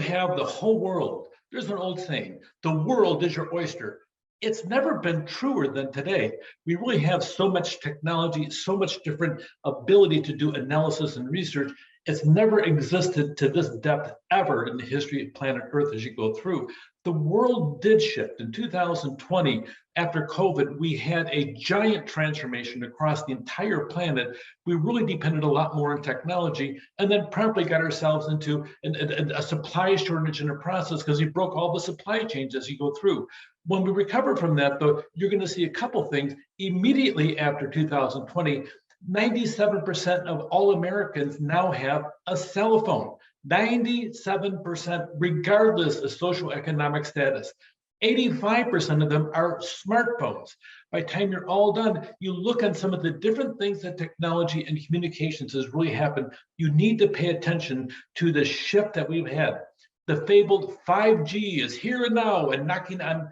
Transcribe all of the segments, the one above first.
have the whole world. There's an old saying, the world is your oyster. It's never been truer than today. We really have so much technology, so much different ability to do analysis and research. It's never existed to this depth ever in the history of planet Earth as you go through. The world did shift. In 2020, after COVID, we had a giant transformation across the entire planet. We really depended a lot more on technology and then promptly got ourselves into a supply shortage in the process because we broke all the supply chains as you go through. When we recover from that, though, you're going to see a couple things. Immediately after 2020, 97% of all Americans now have a cell phone. 97%, regardless of socioeconomic status. 85% of them are smartphones. By the time you're all done, you look on some of the different things that technology and communications has really happened. You need to pay attention to the shift that we've had. The fabled 5G is here and now and knocking on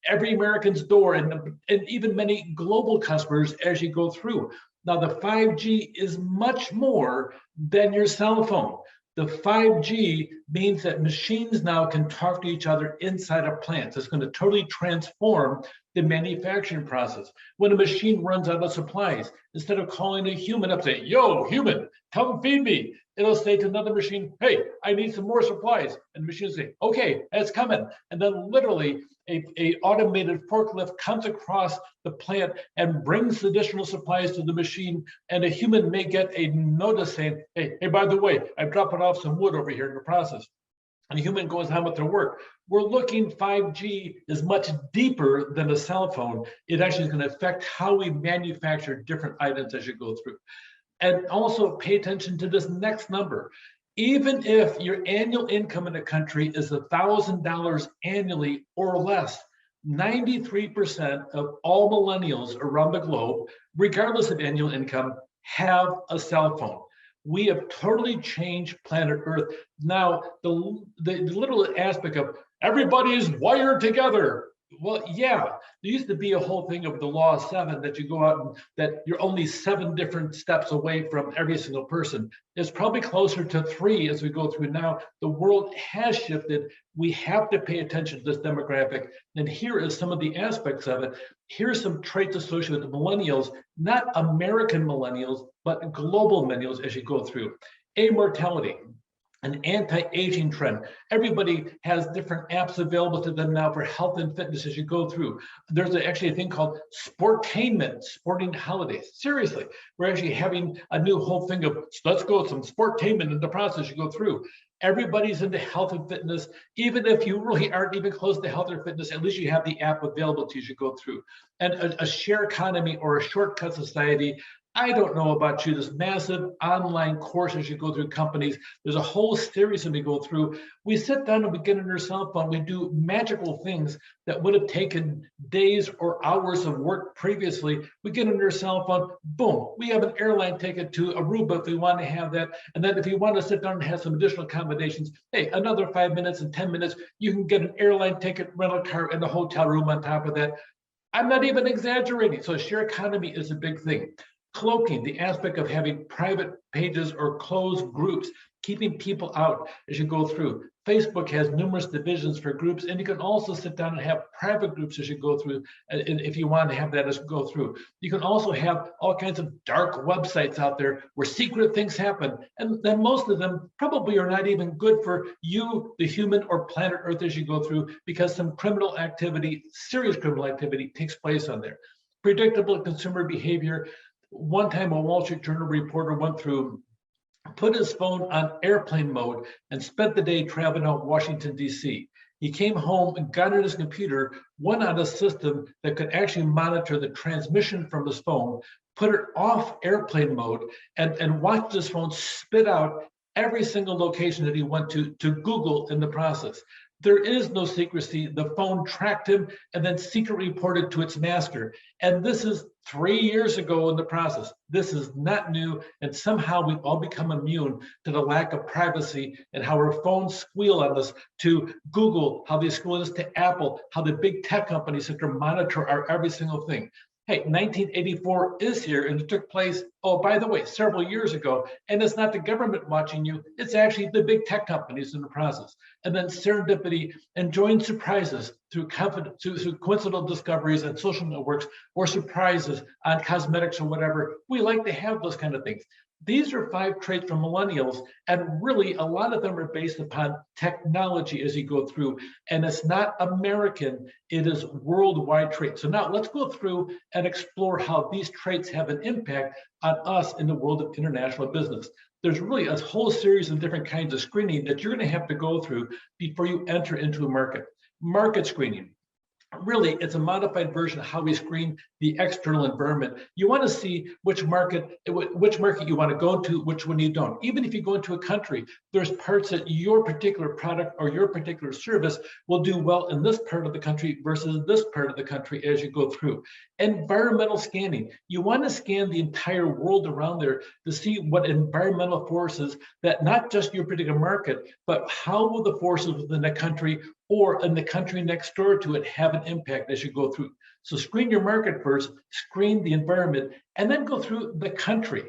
every American's door and even many global customers as you go through. Now, the 5G is much more than your cell phone. The 5G means that machines now can talk to each other inside of plants. It's going to totally transform the manufacturing process. When a machine runs out of supplies, instead of calling a human up saying, yo, human, come feed me, it'll say to another machine, hey, I need some more supplies. And the machine will say, okay, it's coming. And then literally a automated forklift comes across the plant and brings additional supplies to the machine. And a human may get a notice saying, hey, by the way, I'm dropping off some wood over here in the process. And a human goes on with their work. We're looking 5G is much deeper than a cell phone. It actually is going to affect how we manufacture different items as you go through. And also pay attention to this next number. Even if your annual income in the country is $1,000 annually or less, 93% of all millennials around the globe, regardless of annual income, have a cell phone. We have totally changed planet Earth. Now, the little aspect of everybody is wired together. Well, yeah, there used to be a whole thing of the law of seven that you go out and that you're only 7 different steps away from every single person. It's probably closer to 3 as we go through now. The world has shifted. We have to pay attention to this demographic. And here is some of the aspects of it. Here's some traits associated with millennials, not American millennials, but global millennials as you go through. Amortality. An anti-aging trend. Everybody has different apps available to them now for health and fitness as you go through. There's actually a thing called sportainment, sporting holidays. Seriously, we're actually having a new whole thing of let's go some sportainment in the process you go through. Everybody's into health and fitness. Even if you really aren't even close to health or fitness, at least you have the app available to you as you go through. And a share economy or a shortcut society. I don't know about you, this massive online courses you go through companies. There's a whole series that we go through. We sit down and we get on our cell phone. We do magical things that would have taken days or hours of work previously. We get on our cell phone, boom, we have an airline ticket to Aruba if we want to have that. And then if you want to sit down and have some additional accommodations, hey, another 5 minutes and 10 minutes, you can get an airline ticket, rental car, and a hotel room on top of that. I'm not even exaggerating. So share economy is a big thing. Cloaking, the aspect of having private pages or closed groups, keeping people out as you go through. Facebook has numerous divisions for groups, and you can also sit down and have private groups as you go through, and if you want to have that as you go through. You can also have all kinds of dark websites out there where secret things happen, and then most of them probably are not even good for you, the human, or planet Earth as you go through, because some criminal activity, serious criminal activity takes place on there. Predictable consumer behavior. One time a Wall Street Journal reporter went through, put his phone on airplane mode and spent the day traveling out Washington, D.C. He came home and got on his computer, went on a system that could actually monitor the transmission from his phone, put it off airplane mode, and watched his phone spit out every single location that he went to Google in the process. There is no secrecy. The phone tracked him and then secretly reported to its master. And this is 3 years ago in the process. This is not new. And somehow we've all become immune to the lack of privacy and how our phones squeal on us, to Google, how they squeal us to Apple, how the big tech companies have to monitor our every single thing. Hey, 1984 is here, and it took place Oh, by the way, several years ago, and it's not the government watching you, it's actually the big tech companies in the process. And then serendipity and joint surprises through coincidental discoveries and social networks, or surprises on cosmetics or whatever. We like to have those kind of things. These are 5 traits from millennials, and really a lot of them are based upon technology as you go through. And it's not American, it is worldwide traits. So now let's go through and explore how these traits have an impact on us in the world of international business. There's really a whole series of different kinds of screening that you're going to have to go through before you enter into a market. Market screening. Really, it's a modified version of how we screen the external environment. You want to see which market you want to go to, which one you don't. Even if you go into a country, there's parts that your particular product or your particular service will do well in this part of the country versus this part of the country as you go through. Environmental scanning. You want to scan the entire world around there to see what environmental forces that not just your particular market, but how will the forces within the country or in the country next door to it have an impact as you go through. So screen your market first, screen the environment, and then go through the country.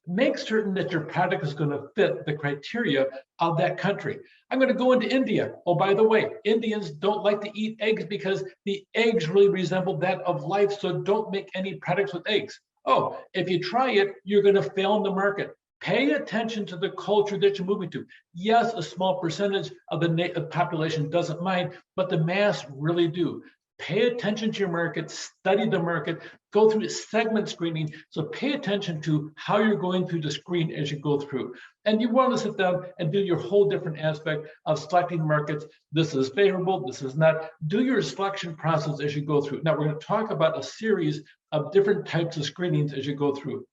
Make certain that your product is going to fit the criteria of that country. I'm going to go into India. Oh, by the way, Indians don't like to eat eggs because the eggs really resemble that of life, so don't make any products with eggs. Oh, if you try it, you're going to fail in the market. Pay attention to the culture that you're moving to. Yes, a small percentage of the population doesn't mind, but the mass really do. Pay attention to your market, study the market, go through segment screening. So pay attention to how you're going through the screen as you go through. And you want to sit down and do your whole different aspect of selecting markets. This is favorable, this is not. Do your selection process as you go through. Now we're going to talk about a series of different types of screenings as you go through.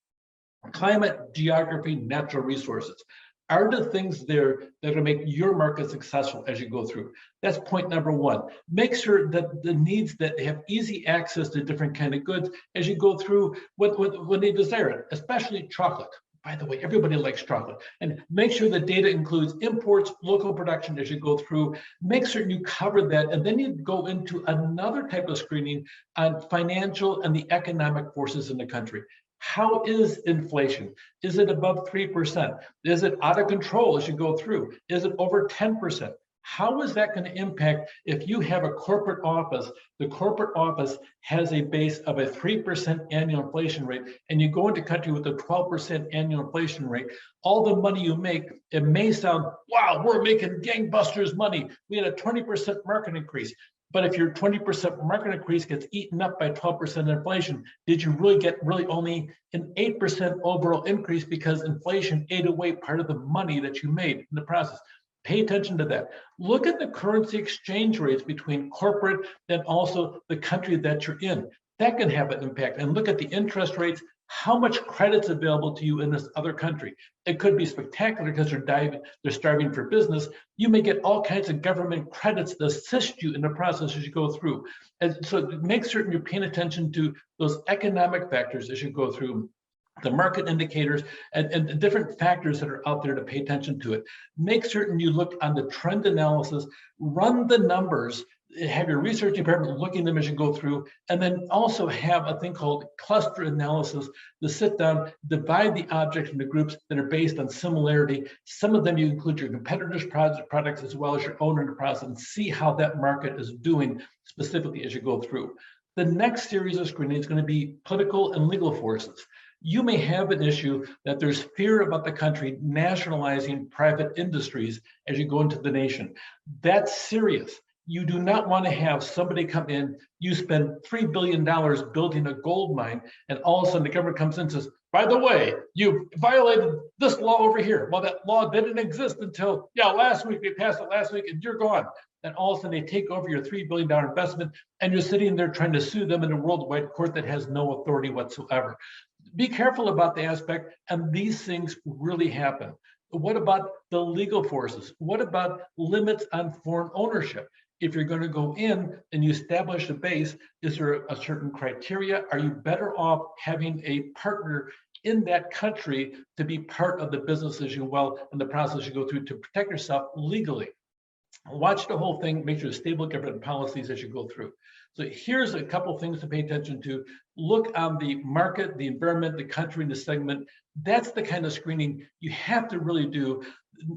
Climate, geography, natural resources are the things there that will make your market successful as you go through. That's point number 1. Make sure that the needs that have easy access to different kind of goods as you go through when they desire it, especially chocolate. By the way, everybody likes chocolate. And make sure the data includes imports, local production as you go through. Make certain you cover that. And then you go into another type of screening on financial and the economic forces in the country. How is inflation? Is it above 3%? Is it out of control as you go through? Is it over 10%? How is that going to impact if you have a corporate office? The corporate office has a base of a 3% annual inflation rate, and you go into a country with a 12% annual inflation rate. All the money you make, it may sound, wow, we're making gangbusters money. We had a 20% market increase. But if your 20% market increase gets eaten up by 12% inflation, did you really get only an 8% overall increase because inflation ate away part of the money that you made in the process? Pay attention to that. Look at the currency exchange rates between corporate and also the country that you're in. That can have an impact. And look at the interest rates, how much credit's available to you in this other country. It could be spectacular because they're starving for business. You may get all kinds of government credits to assist you in the process as you go through. And so make certain you're paying attention to those economic factors as you go through, the market indicators and the different factors that are out there to pay attention to it. Make certain you look on the trend analysis, run the numbers, have your research department looking at them as you go through, and then also have a thing called cluster analysis to sit down, divide the objects into groups that are based on similarity. Some of them you include your competitors' products as well as your own in the process, and see how that market is doing specifically as you go through. The next series of screening is going to be political and legal forces. You may have an issue that there's fear about the country nationalizing private industries as you go into the nation. That's serious. You do not want to have somebody come in, you spend $3 billion building a gold mine, and all of a sudden the government comes in and says, by the way, you violated this law over here. Well, that law didn't exist until, last week, they passed it last week, and you're gone. And all of a sudden they take over your $3 billion investment, and you're sitting there trying to sue them in a worldwide court that has no authority whatsoever. Be careful about the aspect, and these things really happen. What about the legal forces? What about limits on foreign ownership? If you're going to go in and you establish a base, is there a certain criteria? Are you better off having a partner in that country to be part of the business as well in the process you go through to protect yourself legally? Watch the whole thing, make sure stable government policies as you go through. So here's a couple things to pay attention to. Look on the market, the environment, the country, and the segment. That's the kind of screening you have to really do,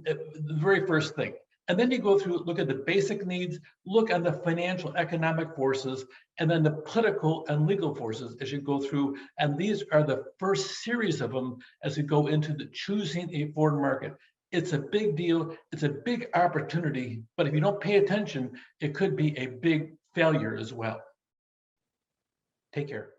the very first thing. And then you go through, look at the basic needs, look on the financial, economic forces, and then the political and legal forces as you go through. And these are the first series of them as you go into the choosing a foreign market. It's a big deal. It's a big opportunity, but if you don't pay attention, it could be a big failure as well. Take care.